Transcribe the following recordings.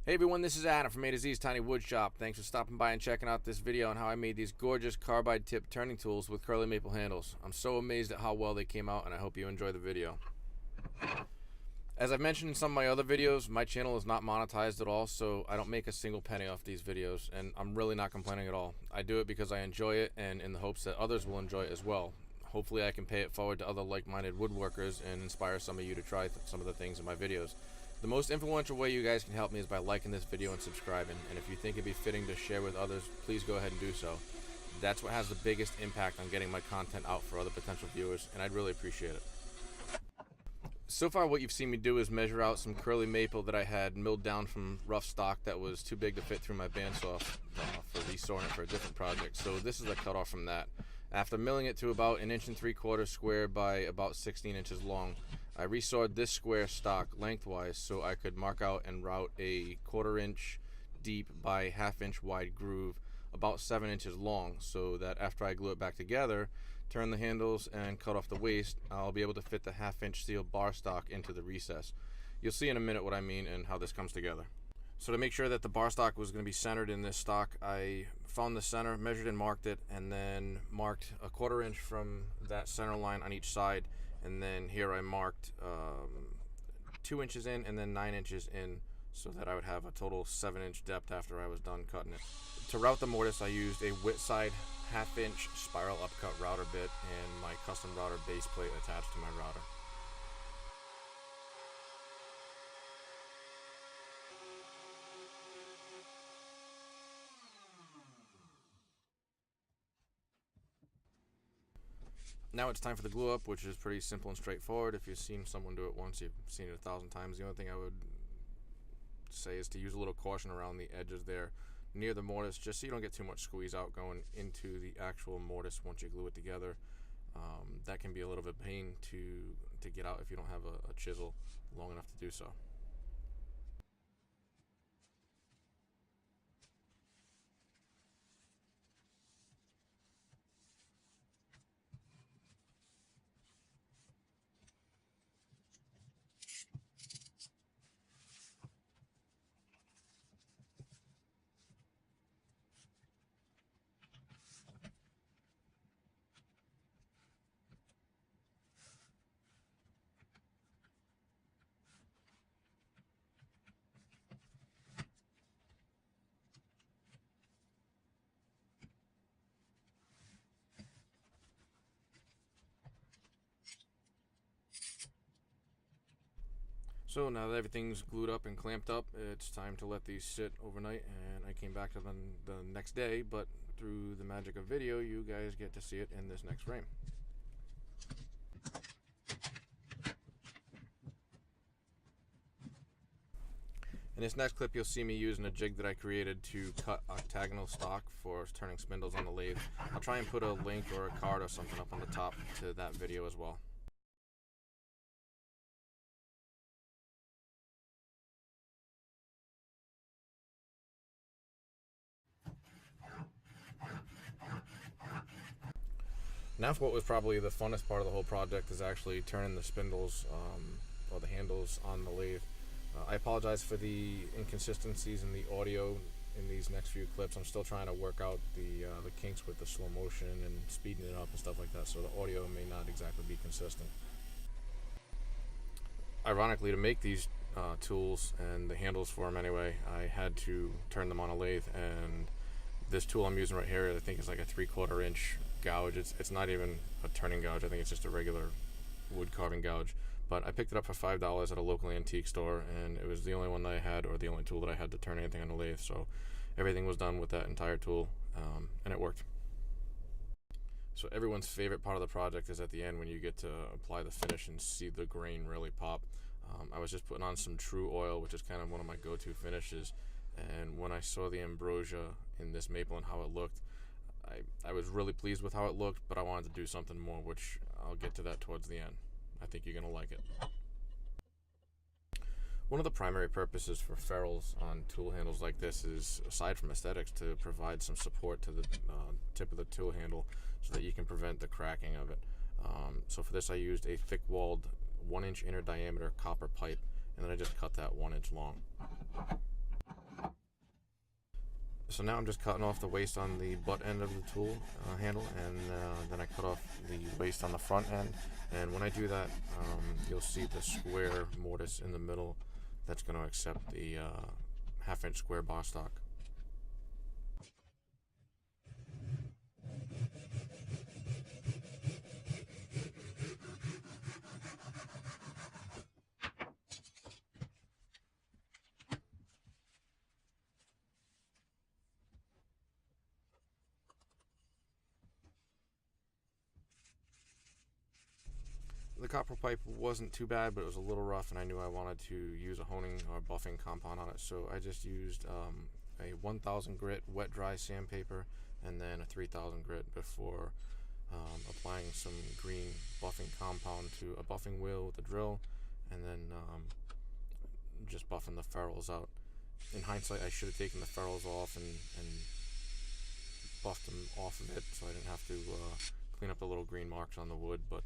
Hey everyone, this is Adam from A to Z's Tiny Wood Shop. Thanks for stopping by and checking out this video on how I made these gorgeous carbide tip turning tools with curly maple handles. I'm so amazed at how well they came out, and I hope you enjoy the video. As I've mentioned in some of my other videos, my channel is not monetized at all, so I don't make a single penny off these videos, and I'm really not complaining at all. I do it because I enjoy it and in the hopes that others will enjoy it as well. Hopefully I can pay it forward to other like-minded woodworkers and inspire some of you to try some of the things in my videos. The most influential way you guys can help me is by liking this video and subscribing, and if you think it'd be fitting to share with others, please go ahead and do so. That's what has the biggest impact on getting my content out for other potential viewers, and I'd really appreciate it. So far what you've seen me do is measure out some curly maple that I had milled down from rough stock that was too big to fit through my bandsaw for resawing it for a different project. So this is a cutoff from that. After milling it to about 1 3/4 inches square by about 16 inches long, I resawed this square stock lengthwise so I could mark out and route a 1/4 inch deep by 1/2 inch wide groove about 7 inches long, so that after I glue it back together, turn the handles and cut off the waste, I'll be able to fit the 1/2 inch steel bar stock into the recess. You'll see in a minute what I mean and how this comes together. So to make sure that the bar stock was going to be centered in this stock, I found the center, measured and marked it, and then marked a 1/4 inch from that center line on each side. And then here I marked 2 inches in and then 9 inches in, so that I would have a total 7 inch depth after I was done cutting it. To route the mortise, I used a Whitside 1/2 inch spiral upcut router bit and my custom router base plate attached to my router. Now it's time for the glue up, which is pretty simple and straightforward. If you've seen someone do it once, you've seen it 1,000 times. The only thing I would say is to use a little caution around the edges there near the mortise, just so you don't get too much squeeze out going into the actual mortise once you glue it together. That can be a little bit of a pain to get out if you don't have a chisel long enough to do so. So now that everything's glued up and clamped up, it's time to let these sit overnight, and I came back to them the next day, but through the magic of video, you guys get to see it in this next frame. In this next clip, you'll see me using a jig that I created to cut octagonal stock for turning spindles on the lathe. I'll try and put a link or a card or something up on the top to that video as well. Now for what was probably the funnest part of the whole project is actually turning the spindles or the handles on the lathe. I apologize for the inconsistencies in the audio in these next few clips. I'm still trying to work out the kinks with the slow motion and speeding it up and stuff like that, so the audio may not exactly be consistent. Ironically, to make these tools and the handles for them anyway, I had to turn them on a lathe, and this tool I'm using right here I think is like a 3/4 inch gouge. It's not even a turning gouge. I think it's just a regular wood carving gouge, but I picked it up for $5 at a local antique store, and it was the only one that I had, or the only tool that I had to turn anything on the lathe, so everything was done with that entire tool, and it worked. So everyone's favorite part of the project is at the end when you get to apply the finish and see the grain really pop. I was just putting on some True Oil, which is kind of one of my go-to finishes, and when I saw the ambrosia in this maple and how it looked, I was really pleased with how it looked, but I wanted to do something more, which I'll get to that towards the end. I think you're going to like it. One of the primary purposes for ferrules on tool handles like this is, aside from aesthetics, to provide some support to the tip of the tool handle so that you can prevent the cracking of it. So for this I used a thick-walled 1 inch inner diameter copper pipe, and then I just cut that 1 inch long. So now I'm just cutting off the waste on the butt end of the tool handle, and then I cut off the waste on the front end. And when I do that, you'll see the square mortise in the middle that's going to accept the half-inch square bar stock. The copper pipe wasn't too bad, but it was a little rough, and I knew I wanted to use a honing or buffing compound on it, so I just used a 1000 grit wet dry sandpaper and then a 3000 grit before applying some green buffing compound to a buffing wheel with a drill, and then just buffing the ferrules out. In hindsight, I should have taken the ferrules off and buffed them off of it so I didn't have to clean up the little green marks on the wood, but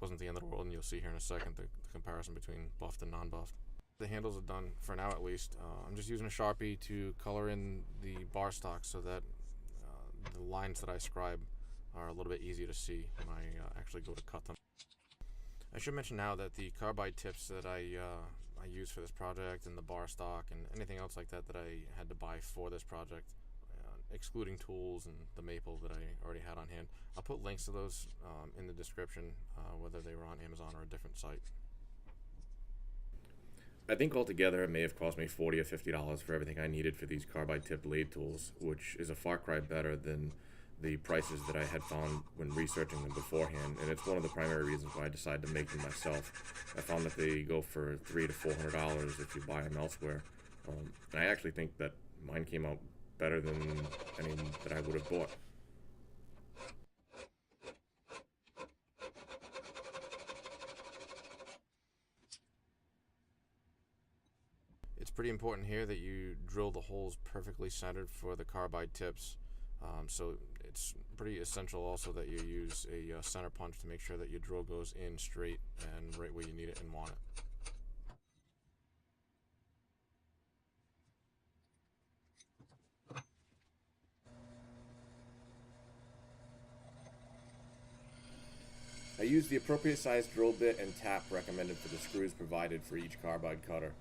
wasn't the end of the world, and you'll see here in a second the comparison between buffed and non-buffed. The handles are done for now, at least. I'm just using a sharpie to color in the bar stock so that the lines that I scribe are a little bit easier to see when I actually go to cut them. I should mention now that the carbide tips that I use for this project, and the bar stock and anything else like that that I had to buy for this project, excluding tools and the maple that I already had on hand, I'll put links to those in the description, whether they were on Amazon or a different site. I think altogether it may have cost me $40 or $50 for everything I needed for these carbide tipped lathe tools, which is a far cry better than the prices that I had found when researching them beforehand, and it's one of the primary reasons why I decided to make them myself. I found that they go for $300 to $400 if you buy them elsewhere, and I actually think that mine came out better than any that I would have bought. It's pretty important here that you drill the holes perfectly centered for the carbide tips. So it's pretty essential also that you use a center punch to make sure that your drill goes in straight and right where you need it and want it. I used the appropriate size drill bit and tap recommended for the screws provided for each carbide cutter,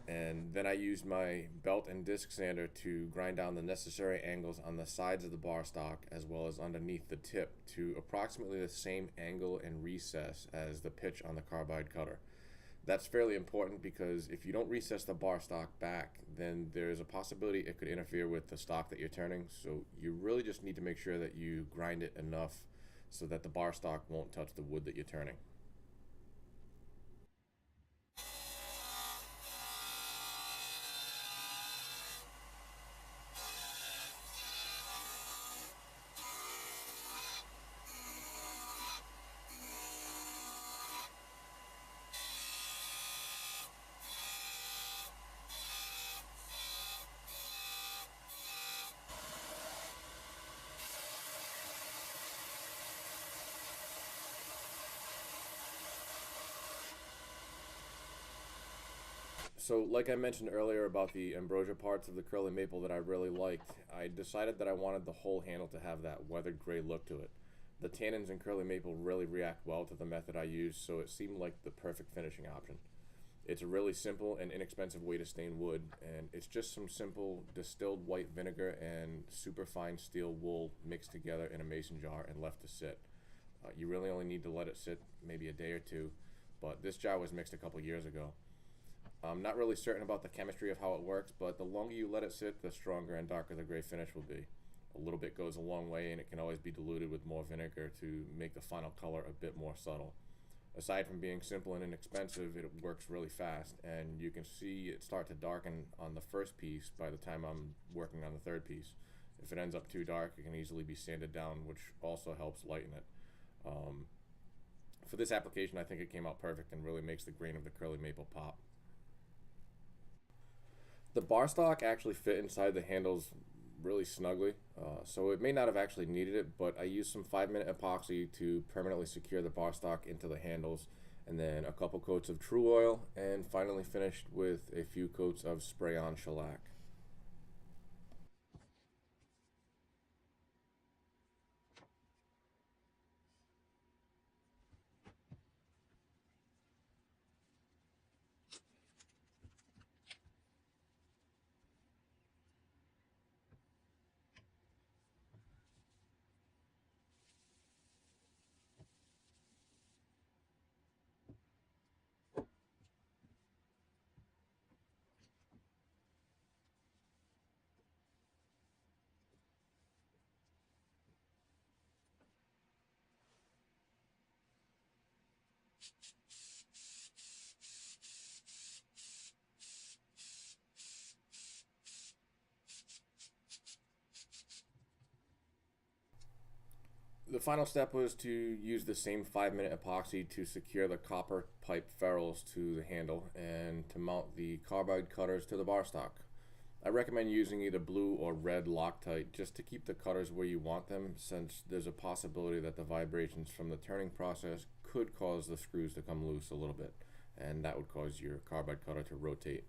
and then I used my belt and disc sander to grind down the necessary angles on the sides of the bar stock as well as underneath the tip to approximately the same angle and recess as the pitch on the carbide cutter. That's fairly important because if you don't recess the bar stock back, then there's a possibility it could interfere with the stock that you're turning, so you really just need to make sure that you grind it enough so that the bar stock won't touch the wood that you're turning. So like I mentioned earlier about the ambrosia parts of the curly maple that I really liked, I decided that I wanted the whole handle to have that weathered gray look to it. The tannins in curly maple really react well to the method I use, so it seemed like the perfect finishing option. It's a really simple and inexpensive way to stain wood, and it's just some simple distilled white vinegar and superfine steel wool mixed together in a mason jar and left to sit. You really only need to let it sit maybe a day or two, but this jar was mixed a couple years ago. I'm not really certain about the chemistry of how it works, but the longer you let it sit, the stronger and darker the gray finish will be. A little bit goes a long way, and it can always be diluted with more vinegar to make the final color a bit more subtle. Aside from being simple and inexpensive, it works really fast, and you can see it start to darken on the first piece by the time I'm working on the third piece. If it ends up too dark, it can easily be sanded down, which also helps lighten it. For this application, I think it came out perfect and really makes the grain of the curly maple pop. The bar stock actually fit inside the handles really snugly, so it may not have actually needed it, but I used some 5-minute epoxy to permanently secure the bar stock into the handles, and then a couple coats of True Oil, and finally finished with a few coats of spray-on shellac. The final step was to use the same 5-minute epoxy to secure the copper pipe ferrules to the handle and to mount the carbide cutters to the bar stock. I recommend using either blue or red Loctite just to keep the cutters where you want them, since there's a possibility that the vibrations from the turning process could cause the screws to come loose a little bit, and that would cause your carbide cutter to rotate.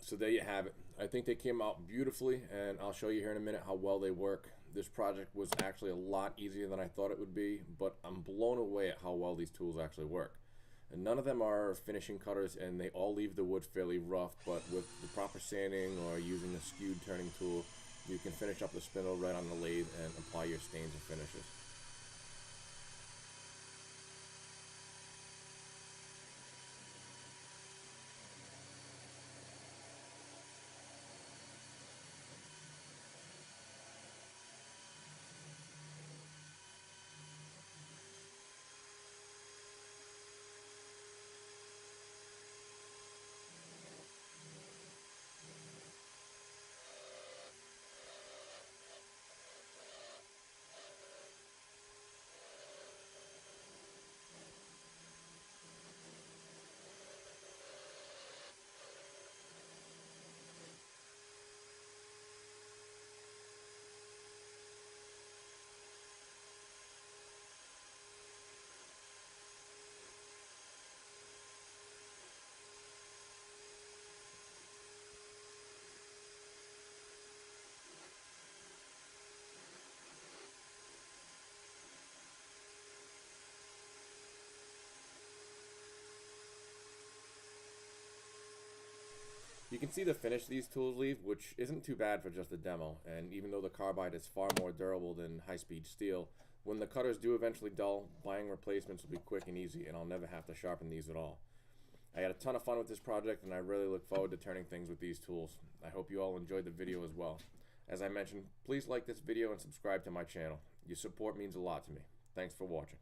So there you have it. I think they came out beautifully, and I'll show you here in a minute how well they work. This project was actually a lot easier than I thought it would be, but I'm blown away at how well these tools actually work. And none of them are finishing cutters, and they all leave the wood fairly rough, but with the proper sanding or using a skewed turning tool, you can finish up the spindle right on the lathe and apply your stains and finishes. You can see the finish these tools leave, which isn't too bad for just a demo, and even though the carbide is far more durable than high-speed steel, when the cutters do eventually dull, buying replacements will be quick and easy, and I'll never have to sharpen these at all. I had a ton of fun with this project, and I really look forward to turning things with these tools. I hope you all enjoyed the video as well. As I mentioned, please like this video and subscribe to my channel. Your support means a lot to me. Thanks for watching.